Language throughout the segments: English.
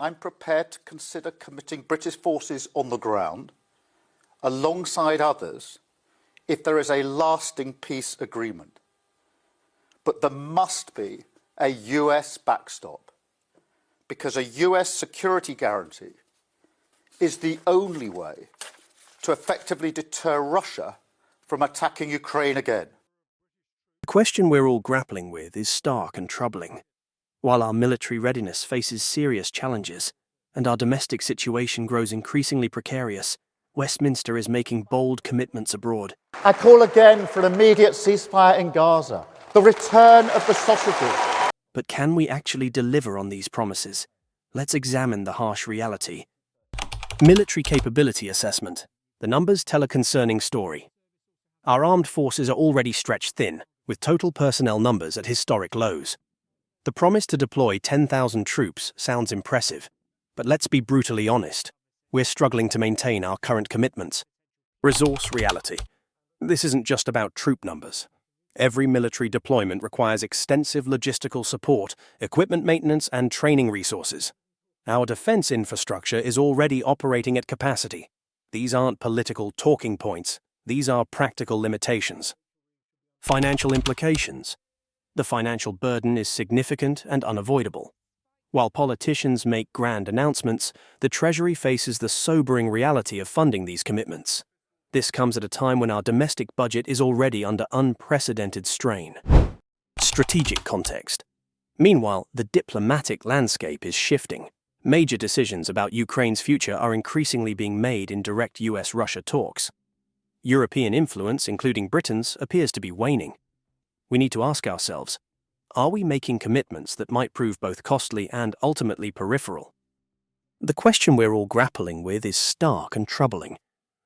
I'm prepared to consider committing British forces on the ground alongside others if there is a lasting peace agreement. But there must be a US backstop, because a US security guarantee is the only way to effectively deter Russia from attacking Ukraine again. The question we're all grappling with is stark and troubling. While our military readiness faces serious challenges and our domestic situation grows increasingly precarious, Westminster is making bold commitments abroad. I call again for an immediate ceasefire in Gaza, the return of the sausages. But can we actually deliver on these promises? Let's examine the harsh reality. Military capability assessment. The numbers tell a concerning story. Our armed forces are already stretched thin, with total personnel numbers at historic lows. The promise to deploy 10,000 troops sounds impressive, but let's be brutally honest. We're struggling to maintain our current commitments. Resource reality. This isn't just about troop numbers. Every military deployment requires extensive logistical support, equipment maintenance, and training resources. Our defense infrastructure is already operating at capacity. These aren't political talking points. These are practical limitations. Financial implications. The financial burden is significant and unavoidable. While politicians make grand announcements, the Treasury faces the sobering reality of funding these commitments. This comes at a time when our domestic budget is already under unprecedented strain. Strategic context. Meanwhile, the diplomatic landscape is shifting. Major decisions about Ukraine's future are increasingly being made in direct US-Russia talks. European influence, including Britain's, appears to be waning. We need to ask ourselves, are we making commitments that might prove both costly and ultimately peripheral? The question we're all grappling with is stark and troubling.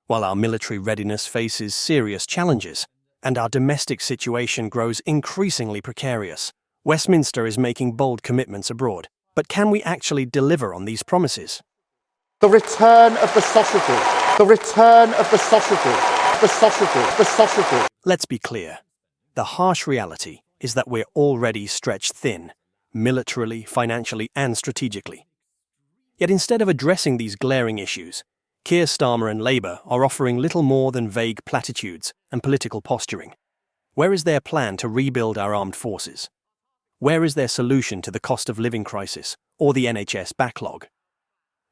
While our military readiness faces serious challenges and our domestic situation grows increasingly precarious, Westminster is making bold commitments abroad. But can we actually deliver on these promises? The return of the sausages. The return of the sausages. The sausages. The sausages. Let's be clear. The harsh reality is that we're already stretched thin, militarily, financially, and strategically. Yet instead of addressing these glaring issues, Keir Starmer and Labour are offering little more than vague platitudes and political posturing. Where is their plan to rebuild our armed forces? Where is their solution to the cost of living crisis or the NHS backlog?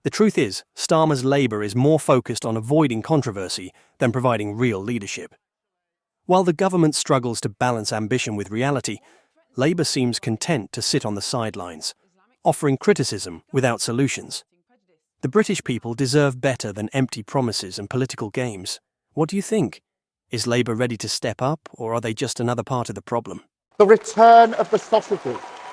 The truth is, Starmer's Labour is more focused on avoiding controversy than providing real leadership. While the government struggles to balance ambition with reality, Labour seems content to sit on the sidelines, offering criticism without solutions. The British people deserve better than empty promises and political games. What do you think? Is Labour ready to step up, or are they just another part of the problem? The return of the sausages.